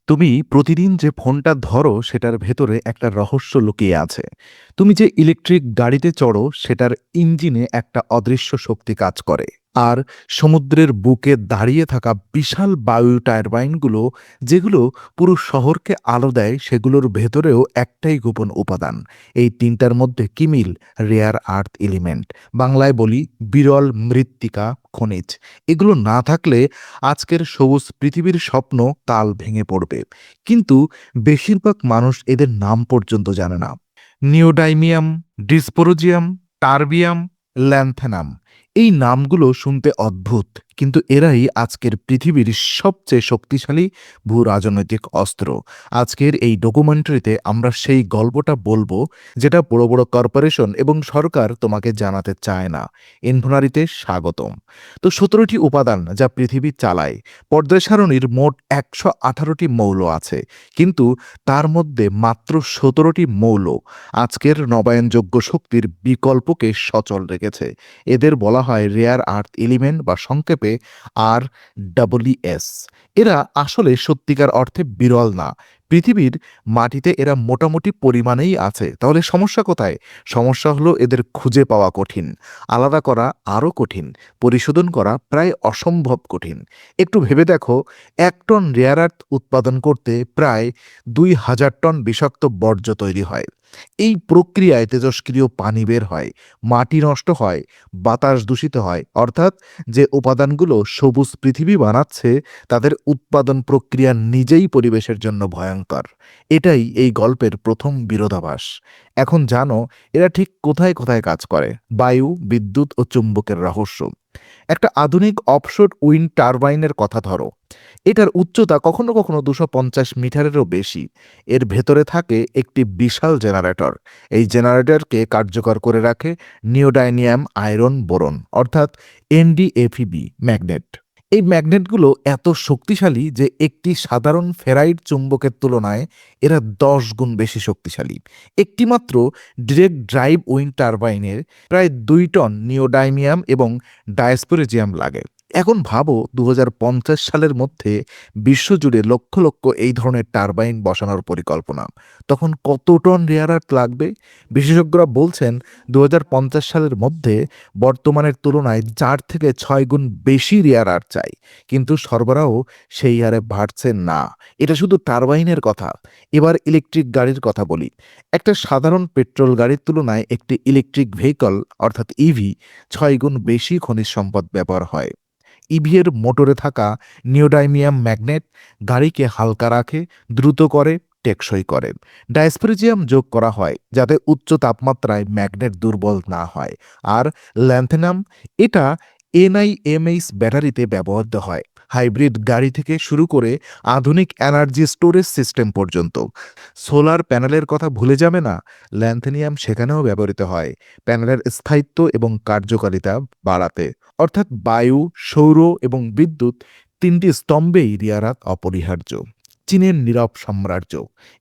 তুমি প্রতিদিন যে ফোনটা ধরো সেটার ভেতরে একটা রহস্য লুকিয়ে আছে। তুমি যে ইলেকট্রিক গাড়িতে চড়ো সেটার ইঞ্জিনে একটা অদৃশ্য শক্তি কাজ করে। আর সমুদ্রের বুকে দাঁড়িয়ে থাকা বিশাল বায়ু টারবাইনগুলো, যেগুলো পুরো শহরকে আলো দেয়, সেগুলোর ভেতরেও একটাই গোপন উপাদান। এই তিনটার মধ্যে কি মিল? রেয়ার আর্থ এলিমেন্ট, বাংলায় বলি বিরল মৃত্তিকা খনিজ। এগুলো না থাকলে আজকের সবুজ পৃথিবীর স্বপ্ন কাল ভেঙে পড়বে। কিন্তু বেশিরভাগ মানুষ এদের নাম পর্যন্ত জানে না। নিওডাইমিয়াম, ডিসপোরোজিয়াম, টারবিয়াম, ল্যান্থেনাম, এই নামগুলো শুনতে অদ্ভুত, কিন্তু এরাই আজকের পৃথিবীর সবচেয়ে শক্তিশালী ভূ রাজনৈতিক অস্ত্র। আজকের এই ডকুমেন্টারিতে আমরা সেই গল্পটা বলবো, যেটা বড় বড় কর্পোরেশন এবং সরকার তোমাকে জানাতে চায় না। ইনফোনারিতে স্বাগতম। তো 17টি উপাদান যা পৃথিবী চালায়। পর্যায় সারণীর মোট 118টি মৌল আছে, কিন্তু তার মধ্যে মাত্র 17টি মৌল আজকের নবায়নযোগ্য শক্তির বিকল্পকে সচল রেখেছে। এদের বলা হয় রেয়ার আর্থ এলিমেন্ট, বা সংক্ষেপে REES। এরা আসলে সত্যিকার অর্থে বিরল না। পৃথিবীর মাটিতে এরা মোটামুটি পরিমাণেই আছে। তাহলে সমস্যা কোথায়? সমস্যা হলো এদের খুঁজে পাওয়া কঠিন, আলাদা করা আরও কঠিন, পরিশোধন করা প্রায় অসম্ভব কঠিন। একটু ভেবে দেখো, 1 টন রেয়ার আর্থ উৎপাদন করতে প্রায় 2000 টন বিষাক্ত বর্জ্য তৈরি হয়। এই প্রক্রিয়ায় তেজস্ক্রিয় পানি বের হয়, মাটি নষ্ট হয়, বাতাস দূষিত হয়। অর্থাৎ যে উপাদানগুলো সবুজ পৃথিবী বানাচ্ছে, তাদের উৎপাদন প্রক্রিয়া নিজেই পরিবেশের জন্য ভয়ঙ্কর। এটাই এই গল্পের প্রথম বিরোধাভাস। এখন জানো এরা ঠিক কোথায় কোথায় কাজ করে। বায়ু, বিদ্যুৎ ও চুম্বকের রহস্য। একটা আধুনিক অফশোর উইন্ড টারবাইনের কথা ধরো। এটার উচ্চতা কখনো কখনো 250 মিটারেরও বেশি। এর ভেতরে থাকে একটি বিশাল জেনারেটর। এই জেনারেটরকে কার্যকর করে রাখে নিওডাইনিয়াম আয়রন বোরন, অর্থাৎ NdFeB ম্যাগনেট। এই ম্যাগনেটগুলো এত শক্তিশালী যে একটি সাধারণ ফেরাইট চুম্বকের তুলনায় এরা 10 গুণ বেশি শক্তিশালী। একটিমাত্র ডিরেক্ট ড্রাইভ উইন্ড টারবাইনের প্রায় 2 টন নিওডাইমিয়াম এবং ডায়স্পোরেজিয়াম লাগে। এখন ভাবো, 2050 সালের মধ্যে বিশ্বজুড়ে লক্ষ লক্ষ এই ধরনের টারবাইন বসানোর পরিকল্পনা। তখন কত টন রেয়ার আর্থ লাগবে? বিশেষজ্ঞরা বলছেন 2050 সালের মধ্যে বর্তমানের তুলনায় 4 থেকে 6 গুণ বেশি রেয়ার আর্থ চাই। কিন্তু সরবরাহ সেই হারে বাড়ছে না। এটা শুধু টারবাইনের কথা। এবার ইলেকট্রিক গাড়ির কথা বলি। একটা সাধারণ পেট্রোল গাড়ির তুলনায় একটি ইলেকট্রিক ভেহিকল, অর্থাৎ ইভি, 6 গুণ বেশি খনিজ সম্পদ ব্যবহার হয়। ইভি এর মোটরে থাকা নিওডাইমিয়াম ম্যাগনেট গাড়িকে হালকা রাখে, দ্রুত করে, টেকসই করে। ডায়স্পোরেজিয়াম যোগ করা হয় যাতে উচ্চ তাপমাত্রায় ম্যাগনেট দুর্বল না হয়। আর ল্যান্থেনাম, এটা NiMH ব্যাটারিতে ব্যবহৃত হয়, হাইব্রিড গাড়ি থেকে শুরু করে আধুনিক এনার্জি স্টোরেজ সিস্টেম পর্যন্ত। সোলার প্যানেলের কথা ভুলে যাবে না, ল্যান্থেনিয়াম সেখানেও ব্যবহৃত হয় প্যানেলের স্থায়িত্ব এবং কার্যকারিতা বাড়াতে। অর্থাৎ বায়ু, সৌর এবং বিদ্যুৎ, তিনটি স্তম্ভেই রেয়ার আর্থ অপরিহার্য। চীনের নীরব সাম্রাজ্য।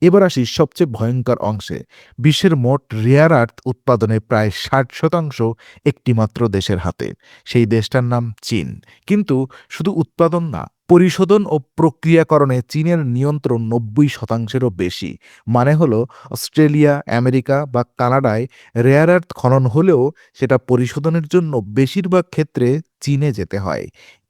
এবার আসি সবচেয়ে ভয়ঙ্কর অংশে। বিশ্বের মোট রেয়ার আর্থ উৎপাদনে প্রায় 60% একটিমাত্র দেশের হাতে। সেই দেশটার নাম চীন। কিন্তু শুধু উৎপাদন না, পরিশোধন ও প্রক্রিয়াকরণে চীনের নিয়ন্ত্রণ 90%-এরও বেশি। মানে হলো, অস্ট্রেলিয়া, আমেরিকা বা কানাডায় রেয়ার আর্থ খনন হলেও সেটা পরিশোধনের জন্য বেশিরভাগ ক্ষেত্রে চীনে যেতে হয়।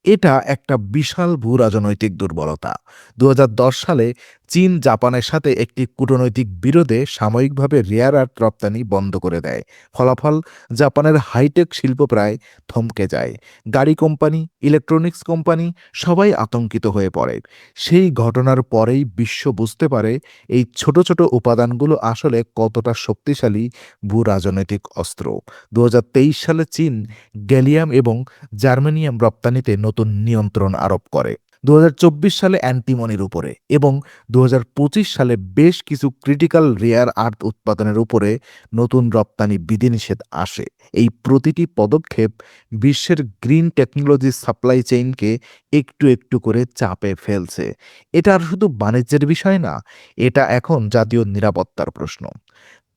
এটা একটা বিশাল ভূ রাজনৈতিক দুর্বলতা। 2010 সালে চীন জাপানের সাথে একটি কূটনৈতিক বিরোধে সাময়িকভাবে রেয়ার আর্থ রপ্তানি বন্ধ করে দেয়। ফলাফল, জাপানের হাইটেক শিল্প প্রায় থমকে যায়। গাড়ি কোম্পানি, ইলেকট্রনিক্স কোম্পানি সবাই আতঙ্কিত হয়ে পড়ে। সেই ঘটনার পরেই বিশ্ব বুঝতে পারে এই ছোট ছোট উপাদানগুলো আসলে কতটা শক্তিশালী ভূ রাজনৈতিক অস্ত্র। 2023 সালে চীন গ্যালিয়াম এবং জার্মেনিয়াম রপ্তানিতে নতুন নিয়ন্ত্রণ আরোপ করে। 2024 সালে অ্যান্টিমনির উপরে এবং 2025 সালে বেশ কিছু ক্রিটিক্যাল রেয়ার আর্থ উৎপাদনের উপরে নতুন রপ্তানি বিধিনিষেধ আসে। এই প্রতিটি পদক্ষেপ বিশ্বের গ্রিন টেকনোলজি সাপ্লাই চেইনকে একটু একটু করে চাপে ফেলছে। এটা আর শুধু বাণিজ্যের বিষয় না, এটা এখন জাতীয় নিরাপত্তার প্রশ্ন।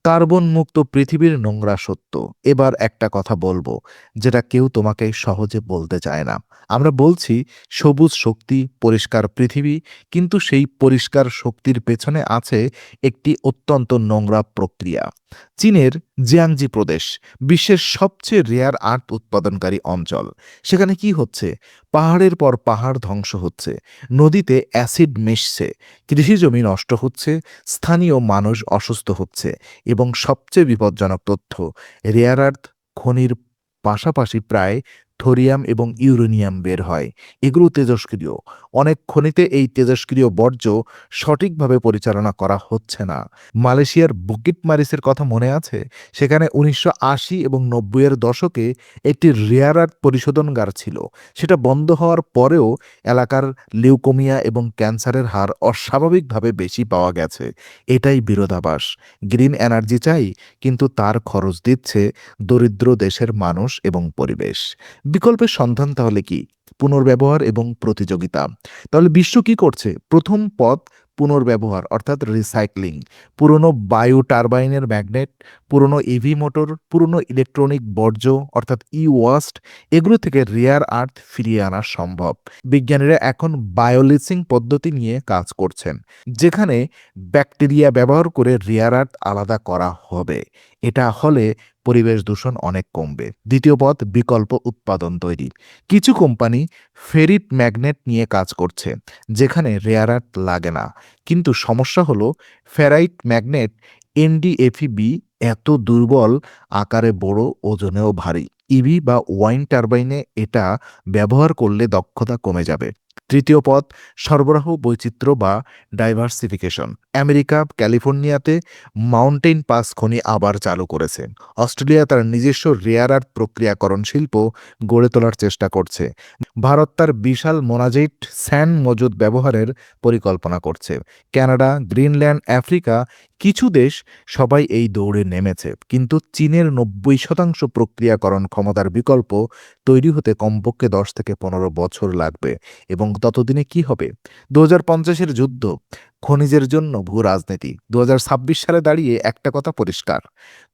কার্বন মুক্ত পৃথিবীর নোংরা সত্য। এবার একটা কথা বলবো, যেটা কেউ তোমাকে সহজে বলতে চায় না। আমরা বলছি সবুজ শক্তি, পরিষ্কার পৃথিবী, কিন্তু সেই পরিষ্কার শক্তির পেছনে আছে একটি অত্যন্ত নোংরা প্রক্রিয়া। চীনের জিয়াংজি প্রদেশ বিশ্বের সবচেয়ে রেয়ার আর্থ উৎপাদনকারী অঞ্চল। সেখানে কি হচ্ছে? পাহাড়ের পর পাহাড় ধ্বংস হচ্ছে, নদীতে অ্যাসিড মিশছে, কৃষিজমি নষ্ট হচ্ছে, স্থানীয় মানুষ অসুস্থ হচ্ছে, এবং সবচেয়ে বিপজ্জনক তথ্য, রেয়ার আর্থ খনির পাশাপাশি প্রায় থোরিয়াম এবং ইউরেনিয়াম বের হয়। এগুলো তেজস্ক্রিয়। অনেক খনিতে এই তেজস্ক্রিয় বর্জ্য সঠিকভাবে পরিচালনা করা হচ্ছে না। মালয়েশিয়ার বুকিট মারিসের কথা মনে আছে? সেখানে ১৯৮০ এবং ৯০-এর দশকে একটি রেয়ার আর্থ পরিশোধনাগার ছিল। সেটা বন্ধ হওয়ার পরেও এলাকার লিউকোমিয়া এবং ক্যান্সারের হার অস্বাভাবিকভাবে বেশি পাওয়া গেছে। এটাই বিরোধাভাস। গ্রিন এনার্জি চাই, কিন্তু তার খরচ দিচ্ছে দরিদ্র দেশের মানুষ এবং পরিবেশ। বিকল্পের সন্ধান তাহলে কি? পুনর্ব্যবহার এবং প্রতিযোগিতা। তাহলে বিশ্ব কি করছে? প্রথম পথ পুনর্ব্যবহার, অর্থাৎ রিসাইক্লিং। পুরনো বায়ু টারবাইনের ম্যাগনেট, পুরনো ইভি মোটর, পুরনো ইলেকট্রনিক বর্জ্য অর্থাৎ ই ওয়াস্ট, এগুলো থেকে রেয়ার আর্থ ফিরিয়ে আনা সম্ভব। বিজ্ঞানীরা এখন বায়োলিসিং পদ্ধতি নিয়ে কাজ করছেন, যেখানে ব্যাকটেরিয়া ব্যবহার করে রেয়ার আর্থ আলাদা করা হবে। এটা হলে পরিবেশ দূষণ অনেক কমবে। দ্বিতীয় পথ বিকল্প উৎপাদন তৈরি। কিছু কোম্পানি ফেরিট ম্যাগনেট নিয়ে কাজ করছে, যেখানে রেয়ার আর্থ লাগে না। কিন্তু সমস্যা হলো ফেরাইট ম্যাগনেট এনডিএফিবি এত দুর্বল, আকারে বড়, ওজনেও ভারী। ইভি বা ওয়াইন টারবাইনে এটা ব্যবহার করলে দক্ষতা কমে যাবে। তৃতীয় পথ সরবরাহ বৈচিত্র্য বা ডাইভার্সিফিকেশন। আমেরিকা ক্যালিফোর্নিয়াতে মাউন্টেন পাস খনি আবার চালু করেছে। অস্ট্রেলিয়া তার নিজস্ব রেয়ার আর্থ প্রক্রিয়াকরণ শিল্প গড়ে তোলার চেষ্টা করছে। ভারত তার বিশাল মোনাজাইট স্যান্ড মজুদ ব্যবহারের পরিকল্পনা করছে। কানাডা, গ্রিনল্যান্ড, আফ্রিকা, কিছু দেশ সবাই এই দৌড়ে নেমেছে। কিন্তু চীনের ৯০% প্রক্রিয়াকরণ ক্ষমতার বিকল্প তৈরি হতে কমপক্ষে ১০ থেকে ১৫ বছর লাগবে। এবং ততদিনে কি হবে? ২০৫০-এর যুদ্ধ খনিজের জন্য ভূ রাজনীতি। ২০২৬ সালে দাঁড়িয়ে একটা কথা পরিষ্কার,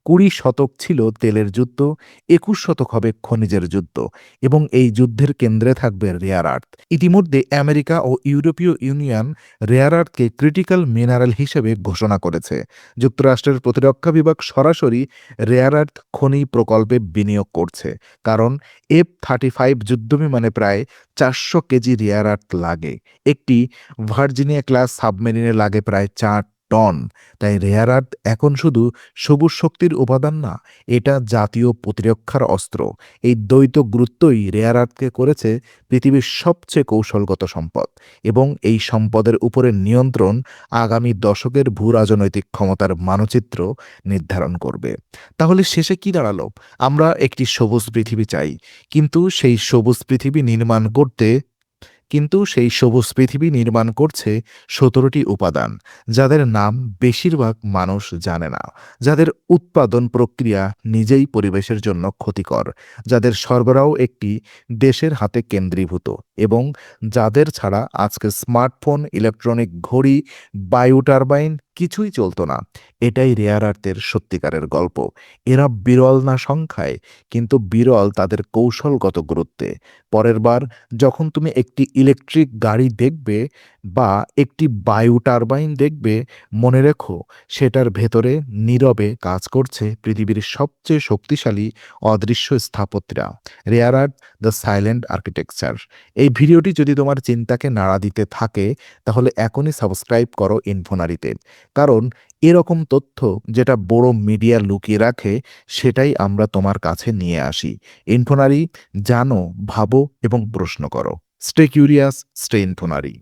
২০ শতক ছিল তেলের যুদ্ধ, ২১ শতক হবে খনিজের যুদ্ধ, এবং এই যুদ্ধের কেন্দ্রে থাকবে রেয়ার আর্থ। ইতিমধ্যে আমেরিকা ও ইউরোপীয় ইউনিয়ন রেয়ার আর্থকে ক্রিটিক্যাল মিনারেল হিসেবে ঘোষণা করেছে। যুক্তরাষ্ট্রের প্রতিরক্ষা বিভাগ সরাসরি রেয়ার আর্থ খনি প্রকল্পে বিনিয়োগ করছে, কারণ F-35 যুদ্ধবিমানে প্রায় ৪০০ কেজি রেয়ার আর্থ লাগে। একটি ভার্জিনিয়া ক্লাস সাবমেরিনে লাগে প্রায় ৪ টন। তাই রেয়ার আর্থ এখন শুধু সবুজ শক্তির উপাদান না, এটা জাতীয় প্রতিরক্ষার অস্ত্র। এই দ্বৈত গুরুত্বই রেয়ার আর্থকে করেছে পৃথিবীর সবচেয়ে কৌশলগত সম্পদ, এবং এই সম্পদের উপরে নিয়ন্ত্রণ আগামী দশকের ভূ রাজনৈতিক ক্ষমতার মানচিত্র নির্ধারণ করবে। তাহলে শেষে কি দাঁড়ালো? আমরা একটি সবুজ পৃথিবী চাই, কিন্তু সেই সবুজ পৃথিবী নির্মাণ করছে ১৭টি উপাদান, যাদের নাম বেশিরভাগ মানুষ জানে না, যাদের উৎপাদন প্রক্রিয়া নিজেই পরিবেশের জন্য ক্ষতিকর, যাদের সরবরাহ একটি দেশের হাতে কেন্দ্রীভূত, এবং যাদের ছাড়া আজকে স্মার্টফোন, ইলেকট্রনিক ঘড়ি, বায়ু টারবাইন কিছুই চলতো না। এটাই রেয়ার আর্থের সত্যিকারের গল্প। এরা বিরল না সংখ্যায়, কিন্তু বিরল তাদের কৌশলগত গুরুত্বে। পরের বার যখন তুমি একটি ইলেকট্রিক গাড়ি দেখবে বা একটি বায়ু টারবাইন দেখবে, মনে রেখো সেটার ভেতরে নীরবে কাজ করছে পৃথিবীর সবচেয়ে শক্তিশালী অদৃশ্য স্থাপত্যরা। Rare earth, the silent architecture. এই ভিডিওটি যদি তোমার চিন্তাকে নাড়া দিতে থাকে, তাহলে এখনই সাবস্ক্রাইব করো ইনফোনারিতে। কারণ এরকম তথ্য যেটা বড় মিডিয়া লুকিয়ে রাখে, সেটাই আমরা তোমার কাছে নিয়ে আসি। ইনফোনারি, জানো, ভাবো এবং প্রশ্ন করো। Stay curious, stay ইনফোনারি।